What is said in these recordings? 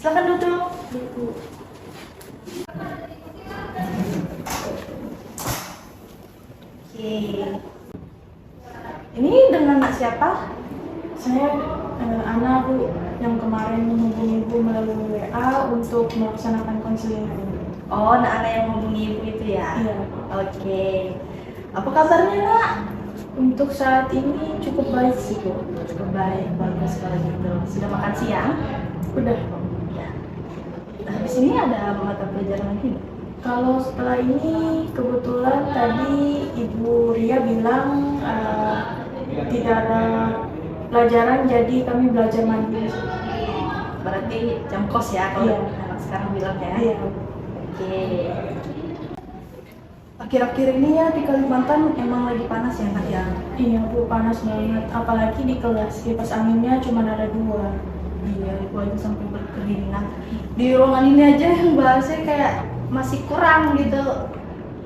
Silakan duduk. Duduk. Oke. Ini dengan Nak siapa? Saya Ana, Bu, yang kemarin menghubungi Ibu melalui WA untuk melaksanakan konseling hari ini. Oh, Nak Ana yang menghubungi Ibu itu ya? Iya. Oke. Apa kabarnya, Nak? Untuk saat ini cukup baik sih, Bu. Cukup baik, bagus kalau gitu. Sudah makan siang? Udah. Ya. Nah, habis ini ada mata pelajaran lagi nggak? Kalau setelah ini kebetulan tadi Ibu Ria bilang tidak ada pelajaran, jadi kami belajar mandiri. Berarti jam kos ya kalau Iya. anak sekarang bilang ya? Iya. Oke. Akhir-akhir ini ya di Kalimantan emang lagi panas ya, Nak ya? Iya, Bu, panas banget. Apalagi di kelas, kipas anginnya cuma ada 2. Iya, Ibu aja sampai berkeringat. Di ruangan ini aja yang bahasnya kayak masih kurang gitu.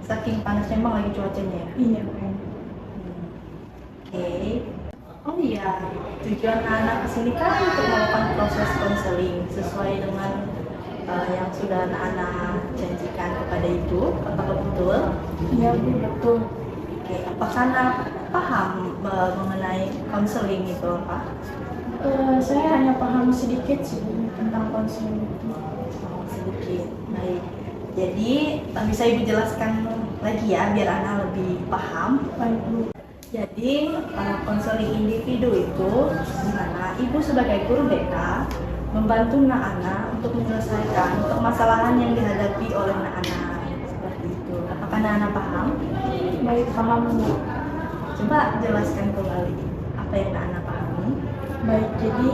Saking panasnya emang lagi cuacanya ya? Iya, Bu. Oke. Oh iya, tujuan anak kesini kan untuk melakukan proses konseling sesuai dengan yang sudah anak janjikan kepada Ibu. Apakah betul? Iya, Bu, betul. Oke, apakah anak paham mengenai konseling itu, Pak? Saya hanya paham sedikit sih, Bu, tentang konseling itu. Oh, sedikit. Baik. Jadi bisa Ibu jelaskan lagi ya biar anak lebih paham. Baik, Bu. Jadi konseling individu itu di mana Ibu sebagai guru BK membantu anak-anak untuk menyelesaikan permasalahan yang dihadapi oleh anak-anak seperti itu. Apakah anak-anak paham? Baik, paham, Bu. Coba jelaskan kembali apa yang anak pahami. Baik, jadi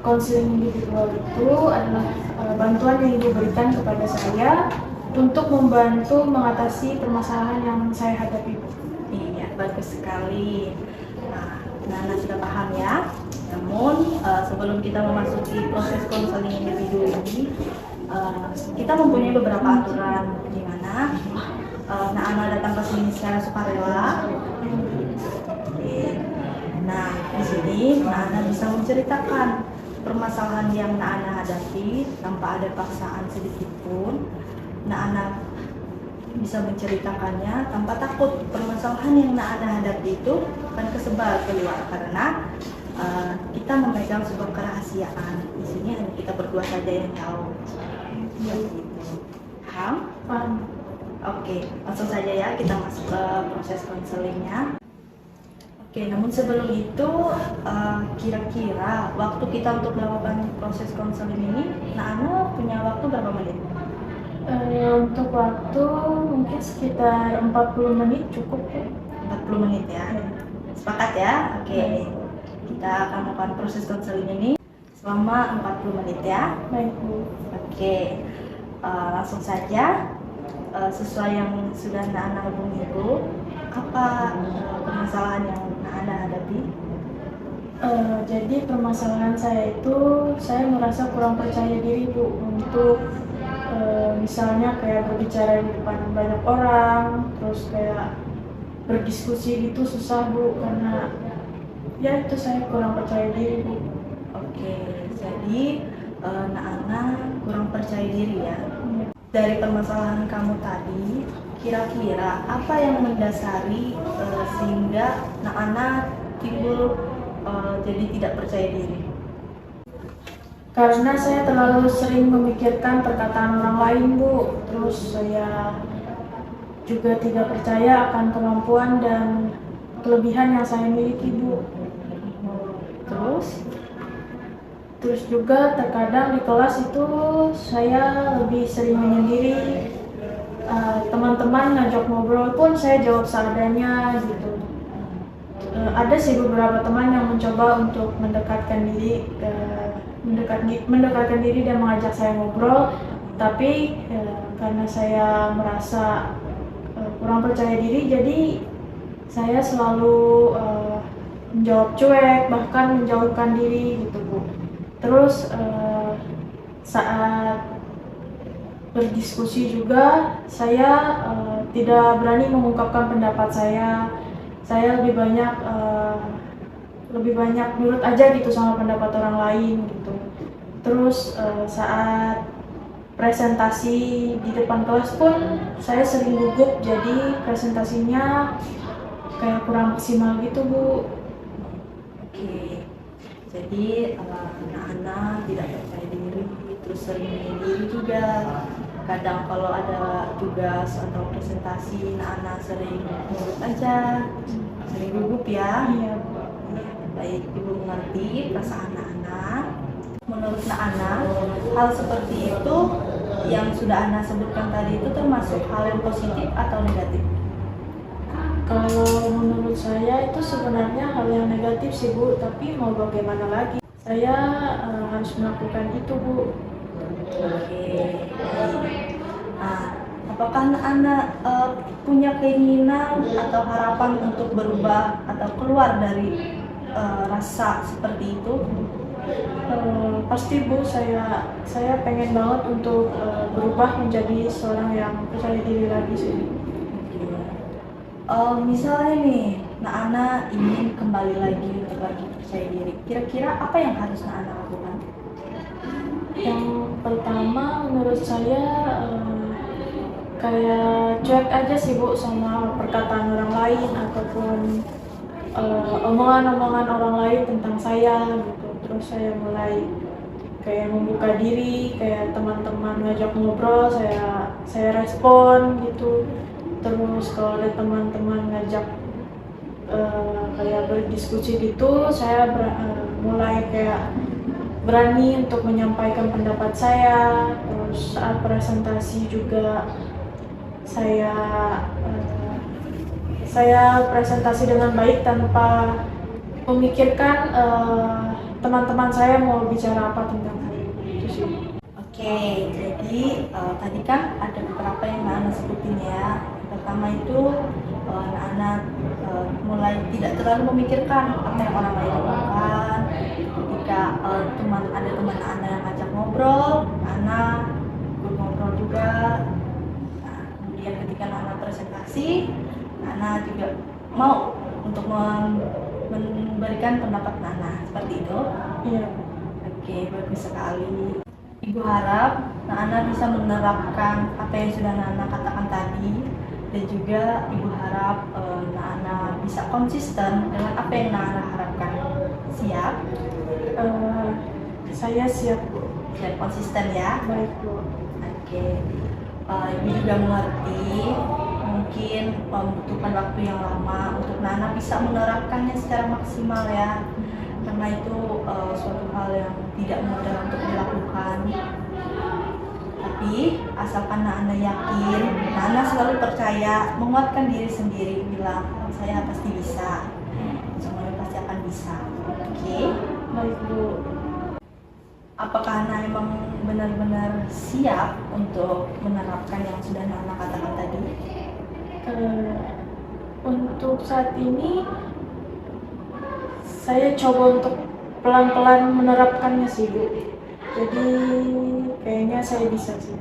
konseling individual itu adalah bantuan yang Ibu berikan kepada saya untuk membantu mengatasi permasalahan yang saya hadapi, Bu. Iya, bagus sekali. Nah, Nana sudah paham ya. Namun sebelum kita memasuki proses konseling individu ini, kita mempunyai beberapa aturan di mana Nana datang ke sini secara sukarela. Oke. Nah, di sini Nana bisa menceritakan permasalahan yang Nana hadapi tanpa ada paksaan sedikit pun. Nana bisa menceritakannya tanpa takut permasalahan yang Nana hadapi itu akan kesebar keluar karena kita memegang sebuah kerahasiaan. Di sini hanya kita berdua saja yang tahu. Paham? Paham. Oke, langsung saja ya kita masuk ke proses konselingnya. Oke, namun sebelum itu kira-kira waktu kita untuk melakukan proses konseling ini, Nana punya waktu berapa menit? Untuk waktu mungkin sekitar 40 menit cukup, Bu. 40 menit ya. Sepakat ya? Oke. Kita akan melakukan proses konseling ini selama 40 menit ya. Baik, Bu. Oke. Langsung saja sesuai yang sudah Nana hubungi Ibu, apa permasalahan yang Nana hadapi? Jadi permasalahan saya itu, saya merasa kurang percaya diri, Bu, untuk misalnya kayak berbicara di depan banyak orang, terus kayak berdiskusi gitu susah, Bu, karena ya itu saya kurang percaya diri, Bu. Oke, jadi Nana kurang percaya diri ya. Dari permasalahan kamu tadi, kira-kira apa yang mendasari sehingga Nana timbul jadi tidak percaya diri? Karena saya terlalu sering memikirkan perkataan orang lain, Bu. Terus saya juga tidak percaya akan kemampuan dan kelebihan yang saya miliki, Bu. Terus juga terkadang di kelas itu saya lebih sering menyendiri. Teman-teman ngajak ngobrol pun saya jawab seadanya gitu. Ada sih beberapa teman yang mencoba untuk mendekatkan diri dan mengajak saya ngobrol, tapi karena saya merasa kurang percaya diri, jadi saya selalu menjawab cuek, bahkan menjauhkan diri gitu, Bu. Terus saat berdiskusi juga saya tidak berani mengungkapkan pendapat saya. Saya lebih banyak nurut aja gitu sama pendapat orang lain gitu. Terus saat presentasi di depan kelas pun saya sering gugup, jadi presentasinya kayak kurang maksimal gitu Bu. Oke, jadi anak-anak tidak percaya diri, terus sering menyendiri juga. Kadang kalau ada tugas atau presentasi, anak-anak sering nurut aja, sering gugup ya. Iya Bu. Baik, Ibu mengerti perasaan anak-anak. Menurut anak, hal seperti itu yang sudah Ana sebutkan tadi itu termasuk hal yang positif atau negatif? Kalau menurut saya itu sebenarnya hal yang negatif sih Bu, tapi mau bagaimana lagi? Saya harus melakukan itu Bu. Oke. Nah, apakah anak punya keinginan atau harapan untuk berubah atau keluar dari rasa seperti itu? Pasti Bu, saya pengen banget untuk berubah menjadi seorang yang percaya diri lagi sih. Misalnya nih, Ana ingin kembali lagi untuk lagi percaya diri. Kira-kira apa yang harus Ana lakukan? Yang pertama menurut saya kayak cuek aja sih Bu sama perkataan orang lain ataupun omongan-omongan orang lain tentang saya gitu. Terus saya mulai kayak membuka diri, kayak teman-teman ngajak ngobrol, saya respon gitu. Terus kalau ada teman-teman ngajak kayak berdiskusi gitu, saya mulai kayak berani untuk menyampaikan pendapat saya. Terus saat presentasi juga saya presentasi dengan baik tanpa memikirkan teman-teman saya mau bicara apa tentang saya. Itu sih. Oke, jadi tadi kan ada beberapa yang Ana sebutin ya. Pertama itu anak-anak mulai tidak terlalu memikirkan apa yang orang lain lakukan. Ketika ada teman Ana yang ngajak ngobrol, Ana ikut ngobrol juga. Nah, kemudian ketika Ana presentasi, Ana juga mau untuk memberikan pendapat Ana seperti itu. Iya. Oke, bagus sekali. Ibu harap Ana bisa menerapkan apa yang sudah Ana katakan tadi, dan juga Ibu harap Ana bisa konsisten dengan apa yang Ana harapkan. Siap? Saya siap Bu. Dan konsisten ya. Baik Bu. Oke. Ibu juga mengerti mungkin membutuhkan waktu yang lama untuk Ana bisa menerapkannya secara maksimal ya. Karena itu suatu hal yang tidak mudah untuk dilakukan. Tapi asalkan Ana yakin, Ana selalu percaya, menguatkan diri sendiri, bilang saya pasti bisa, semuanya pasti akan bisa. Oke? Baik Bu. Apakah Ana emang benar-benar siap untuk menerapkan yang sudah Ana katakan tadi? Untuk saat ini saya coba untuk pelan-pelan menerapkannya sih Bu. Jadi kayaknya saya bisa sih.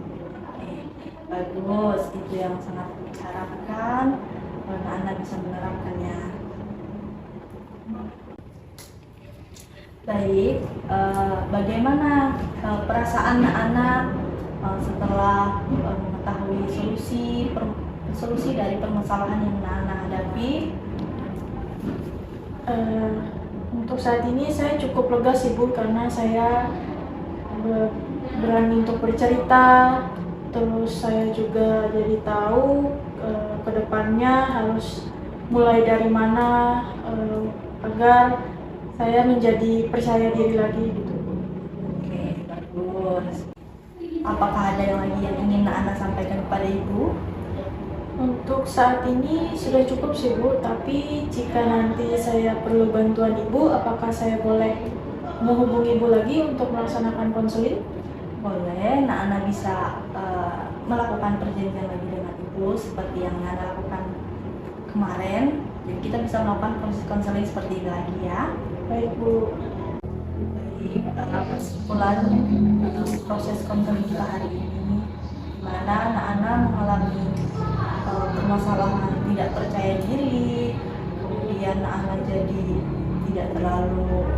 Bagus, itu yang sangat diharapkan karena Anda bisa menerapkannya. Baik, bagaimana perasaan Anda setelah mengetahui solusi dari permasalahan yang Anda hadapi? Untuk saat ini saya cukup lega sih Bu, karena saya berani untuk bercerita. Terus saya juga jadi tahu kedepannya harus mulai dari mana agar saya menjadi percaya diri lagi gitu. Oke, bagus. Apakah ada yang lagi yang ingin Anda sampaikan kepada Ibu? Untuk saat ini sudah cukup sih Bu, tapi jika nanti saya perlu bantuan Ibu, apakah saya boleh menghubungi Ibu lagi untuk melaksanakan konseling? Boleh, Anda bisa melakukan perjanjian lagi dengan Ibu seperti yang Anda lakukan kemarin. Jadi kita bisa melakukan konseling seperti ini lagi ya. Baik Bu. Baik, kesimpulan proses konseling kita hari ini, mana anak-anak mengalami permasalahan tidak percaya diri, kemudian anak jadi tidak terlalu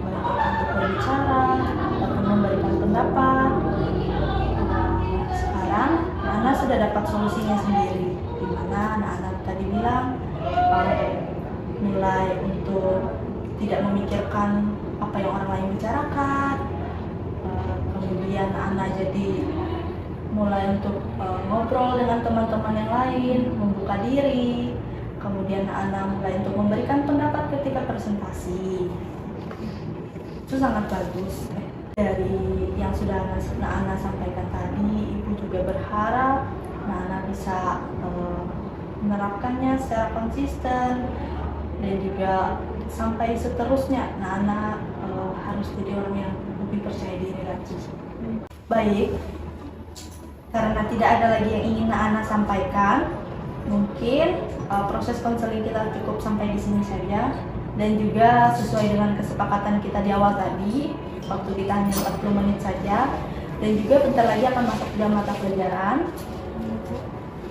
banyak untuk berbicara ataupun memberi sudah dapat solusinya sendiri, di mana anak-anak tadi bilang mulai untuk tidak memikirkan apa yang orang lain bicarakan, kemudian anak jadi mulai untuk ngobrol dengan teman-teman yang lain, membuka diri, kemudian anak mulai untuk memberikan pendapat ketika presentasi. Itu sangat bagus. Dari yang sudah anak sampaikan tadi, ibu juga berharap anak bisa menerapkannya secara konsisten dan juga sampai seterusnya. Anak harus jadi orang yang lebih percaya diri lagi. Baik, karena tidak ada lagi yang ingin anak sampaikan, mungkin proses konseling kita cukup sampai di sini saja. Dan juga sesuai dengan kesepakatan kita di awal tadi, waktu kita hanya 40 menit saja. Dan juga bentar lagi akan masuk jam mata pelajaran.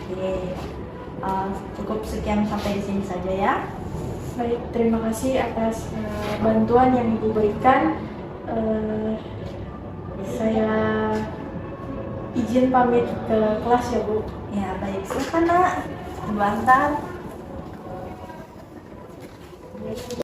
Oke, cukup sekian sampai di sini saja ya. Baik, terima kasih atas bantuan yang Ibu berikan. Saya izin pamit ke kelas ya, Bu. Ya, baik. Silakan, Nak. Ibu antar.